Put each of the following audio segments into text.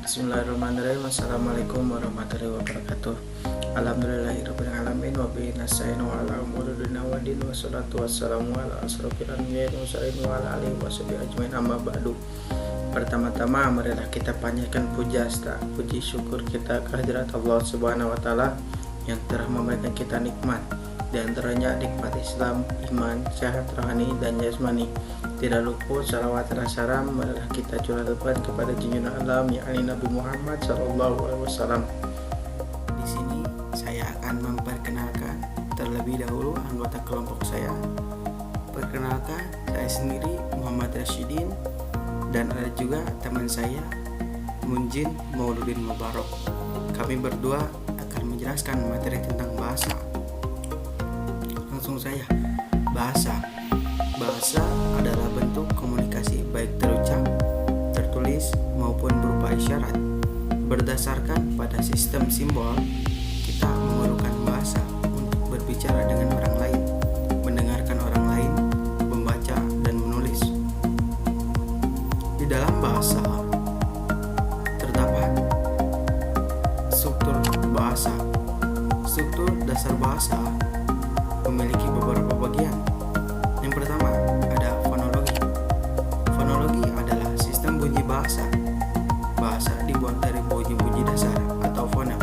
Bismillahirrahmanirrahim. Assalamualaikum warahmatullahi wabarakatuh. Alhamdulillahirabbil alamin wa bihi nasta'inu ala umuri dunya wa din wa salatu wassalamu ala asrofil anbiya'i wal mursalin wa ala alihi washabihi ajmain amma ba'du. Pertama-tama marilah kita panjatkan puji syukur kita kehadirat Allah Subhanahu wa taala yang telah memberikan kita nikmat, di antaranya nikmat Islam, iman, sehat rohani dan jasmani. Tidak luput salawat dan salam marilah kita curahkan kepada junjungan alam yakni Nabi Muhammad SAW. Di sini saya akan memperkenalkan terlebih dahulu anggota kelompok saya. Perkenalkan, saya sendiri Muhammad Rashidin dan ada juga teman saya Munjin Mauludin Mubarak. Kami berdua akan menjelaskan materi tentang bahasa. Langsung saja, bahasa adalah bentuk komunikasi baik terucap, tertulis maupun berupa isyarat. Berdasarkan pada sistem simbol, kita memerlukan bahasa untuk berbicara dengan orang lain, mendengarkan orang lain, membaca dan menulis. Di dalam bahasa terdapat struktur bahasa. Struktur dasar bahasa memiliki beberapa bagian. Yang pertama ada fonologi. Fonologi adalah sistem bunyi bahasa. Bahasa dibuat dari bunyi-bunyi dasar atau fonem.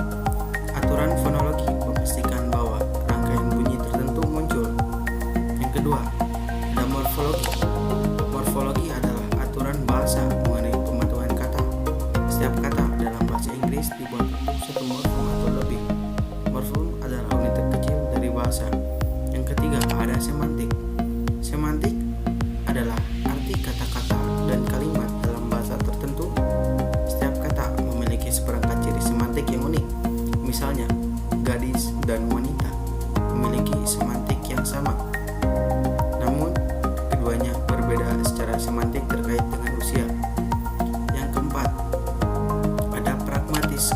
Aturan fonologi memastikan bahwa rangkaian bunyi tertentu muncul. Yang kedua ada morfologi. Morfologi adalah aturan bahasa mengenai pembentukan kata. Setiap kata dalam bahasa Inggris dibuat untuk satu morfem atau lebih. Morfem adalah unit terkecil dari bahasa. Yang ketiga ada semantik. Semantik adalah arti kata-kata dan kalimat dalam bahasa tertentu. Setiap kata memiliki seperangkat ciri semantik yang unik. Misalnya, gadis dan wanita memiliki semantik yang sama. Namun, keduanya berbeda secara semantik terkait dengan usia. Yang keempat, ada pragmatis.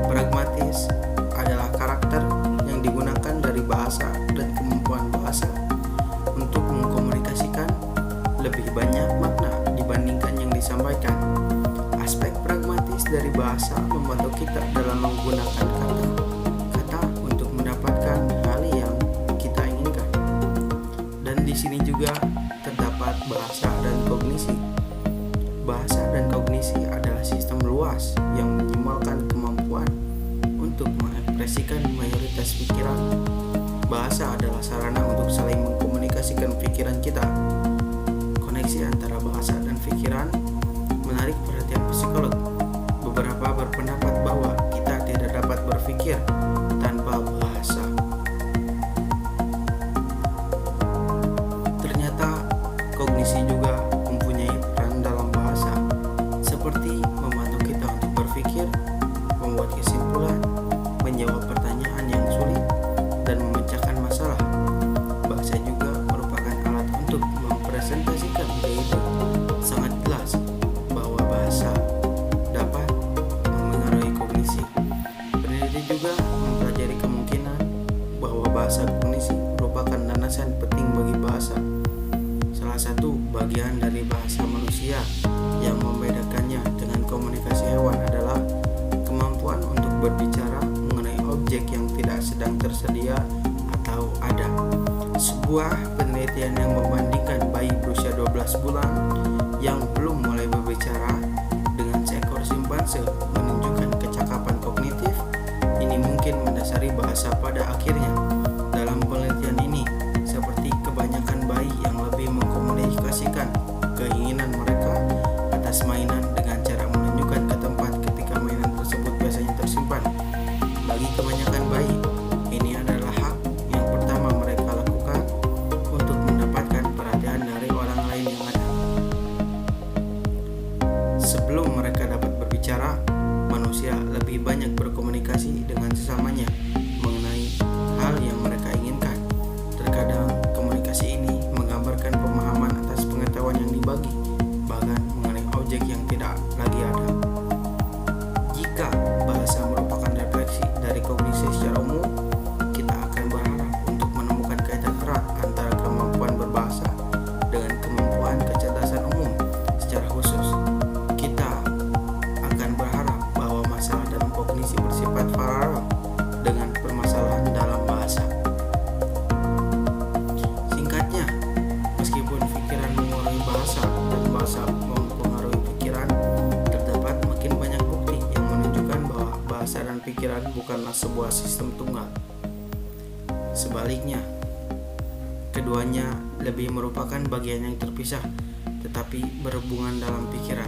Pragmatis adalah karakter yang digunakan dari bahasa dan kemampuan bahasa untuk mengkomunikasikan lebih banyak makna dibandingkan yang disampaikan. Aspek pragmatis dari bahasa membantu kita dalam menggunakan kata untuk mendapatkan hal yang kita inginkan. Dan di sini juga terdapat bahasa dan kognisi. Bahasa dan kognisi adalah sistem luas yang menyimbolkan kemampuan untuk mengekspresikan mayoritas pikiran. Bahasa adalah sarana untuk saling mengkomunikasikan pikiran kita. Koneksi antara bahasa dan pikiran menarik perhatian psikolog. Beberapa berpendapat bahwa kita tidak dapat berpikir tanpa bahasa. Ternyata kognisi juga mempunyai peran dalam bahasa, seperti membantu kita untuk berpikir, membuat kesimpulan, menjawab pertanyaan yang sulit, dan memecahkan masalah. Bahasa juga merupakan alat untuk mempresentasikan ide-ide. Sangat jelas bahwa bahasa dapat memengaruhi kognisi. Peneliti juga mempelajari kemungkinan bahwa bahasa kognisi merupakan landasan penting bagi bahasa. Salah satu bagian dari bahasa manusia yang membedakannya dengan komunikasi hewan adalah kemampuan untuk berbicara mengenai objek yang tidak sedang tersedia atau ada. Sebuah penelitian yang membandingkan bayi berusia 12 bulan yang belum mulai berbicara dengan seekor simpanse menunjukkan kecakapan kognitif ini mungkin mendasari bahasa pada akhirnya. Dalam penelitian ini, seperti kebanyakan bayi yang lebih mengkomunikasikan keinginan mereka atas mainan dengan cara menunjukkan ke tempat ketika mainan tersebut biasanya tersimpan. Bagi kebanyakan bayi, ini adalah hak yang pertama mereka lakukan untuk mendapatkan perhatian dari orang lain yang ada. Sebelum mereka dapat berbicara, manusia lebih banyak berkomunikasi dengan sesamanya mengenai Sebaliknya, keduanya lebih merupakan bagian yang terpisah tetapi berhubungan dalam pikiran.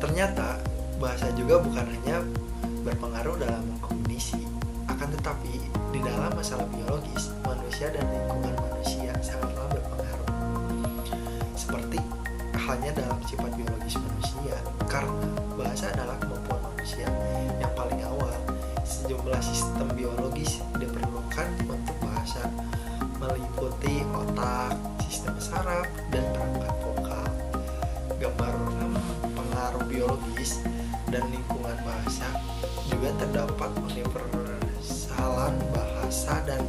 Ternyata bahasa juga bukan hanya berpengaruh dalam kondisi, akan tetapi di dalam masalah biologis, manusia dan lingkungan manusia sangatlah berpengaruh. Seperti halnya dalam sifat biologis manusia, karena bahasa adalah kemampuan manusia yang paling awal. Sejumlah sistem biologis diperlukan untuk bahasa, meliputi otak, sistem saraf, dan perangkat vokal. Gambaran pengaruh biologis dan lingkungan bahasa juga terdapat universalan bahasa dan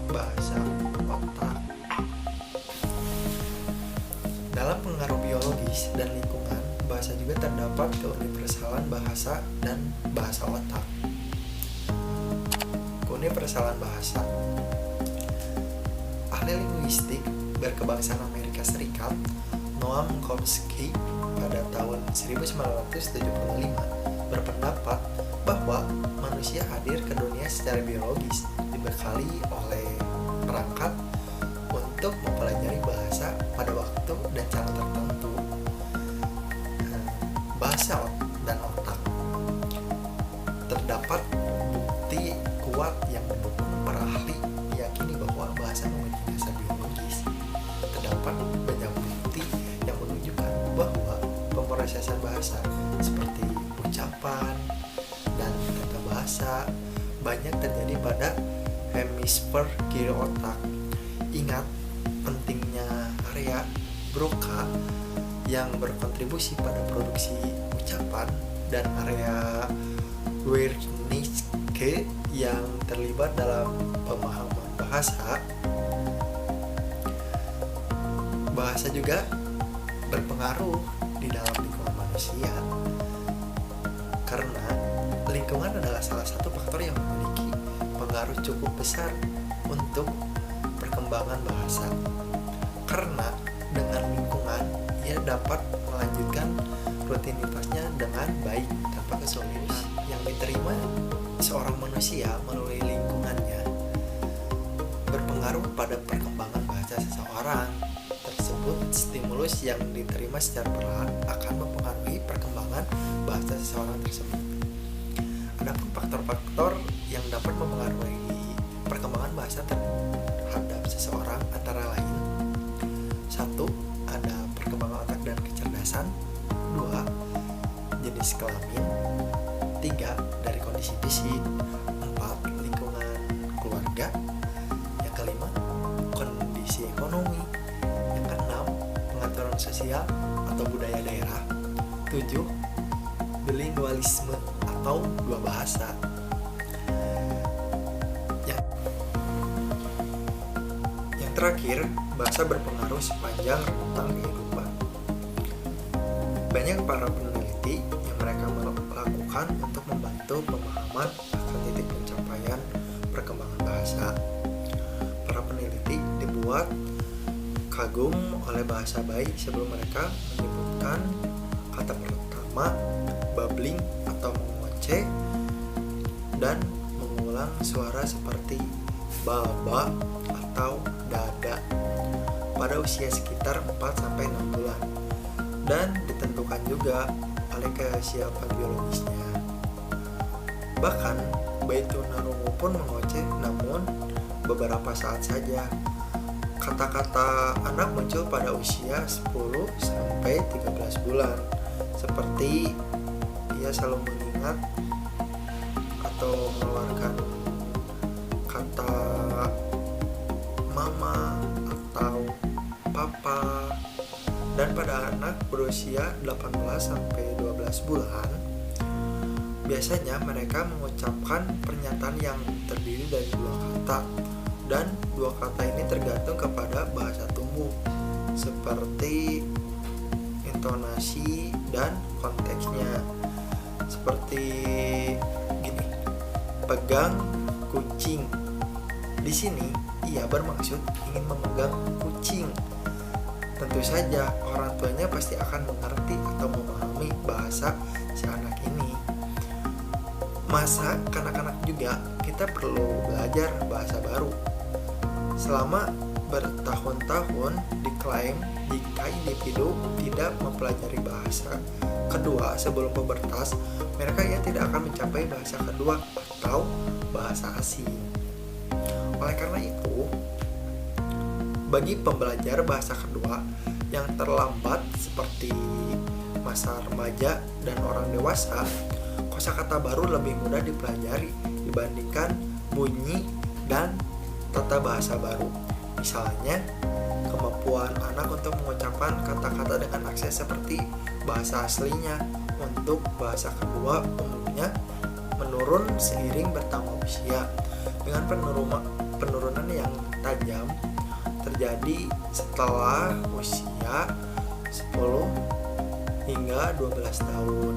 bahasa otak. Dalam pengaruh biologis dan lingkungan, bahasa juga terdapat keuniversalan bahasa dan bahasa otak. Keuniversalan bahasa. Ahli linguistik berkebangsaan Amerika Serikat, Noam Chomsky pada tahun 1975 berpendapat bahwa manusia hadir ke dunia secara biologis dibekali oleh perangkat untuk mempelajari bahasa pada waktu dan cara tertentu. Bahasa dan otak. Terdapat bukti kuat yang mendukung para ahli meyakini bahwa bahasa memiliki dasar biologis. Terdapat banyak bukti yang menunjukkan bahwa pemrosesan bahasa seperti ucapan dan tata bahasa banyak terjadi pada hemisfer kiri otak. Ingat pentingnya area Broca yang berkontribusi pada produksi ucapan dan area Wernicke yang terlibat dalam pemahaman bahasa. Bahasa juga berpengaruh di dalam lingkungan manusia, karena lingkungan adalah salah satu faktor yang memiliki pengaruh cukup besar untuk perkembangan bahasa. Karena dengan lingkungan ia dapat melanjutkan rutinitasnya dengan baik tanpa kesulitan yang diterima seorang manusia melalui lingkungannya berpengaruh pada perkembangan bahasa seseorang tersebut. Stimulus yang diterima secara perlahan akan mempengaruhi perkembangan bahasa seseorang tersebut. Adapun faktor-faktor yang dapat mempengaruhi perkembangan bahasa terhadap seseorang antara lain: 1. Ada perkembangan otak dan kecerdasan. 2. Jenis kelamin. 3. Dari kondisi fisik. 4. Lingkungan keluarga. Yang kelima, kondisi ekonomi. Yang keenam, pengaturan sosial atau budaya daerah. 7. Bilingualisme atau dua bahasa. Yang terakhir, bahasa berpengaruh sepanjang rentang kehidupan. Banyak para peneliti yang mereka melakukan untuk membantu pemahaman akan titik pencapaian perkembangan bahasa. Para peneliti dibuat kagum oleh bahasa baik sebelum mereka menyebutkan kata pertama, babbling atau mengoceh, dan mengulang suara seperti baba atau dada pada usia sekitar 4-6 bulan, dan ditentukan juga oleh kesiapan biologisnya. Bahkan bayi tunarungu pun mengoceh, namun beberapa saat saja. Kata-kata anak muncul pada usia 10-13 bulan, seperti ia selalu mengingat atau mengeluarkan kata mama atau papa. Dan pada anak berusia 18-12 bulan, biasanya mereka mengucapkan pernyataan yang terdiri dari dua kata, dan dua kata ini tergantung kepada bahasa tubuh seperti intonasi dan konteksnya. Seperti gini, pegang kucing. Di sini ia bermaksud ingin memegang kucing. Tentu saja orang tuanya pasti akan mengerti atau memahami bahasa si anak ini. Masa kanak-kanak juga kita perlu belajar bahasa baru. Selama bertahun-tahun diklaim jika individu tidak mempelajari bahasa kedua sebelum pubertas, mereka tidak akan mencapai bahasa kedua atau bahasa asing. Oleh karena itu, bagi pembelajar bahasa kedua yang terlambat seperti masa remaja dan orang dewasa, kosakata baru lebih mudah dipelajari dibandingkan bunyi dan tata bahasa baru. Misalnya, kemampuan anak untuk mengucapkan kata-kata dengan aksen seperti bahasa aslinya untuk bahasa kedua umumnya menurun seiring bertambah usia, dengan penurunan yang tajam terjadi setelah usia 10 hingga 12 tahun.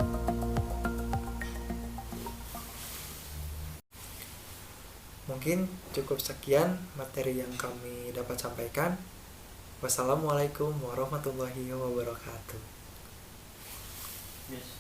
Mungkin cukup sekian materi yang kami dapat sampaikan. Wassalamualaikum warahmatullahi wabarakatuh. Yes.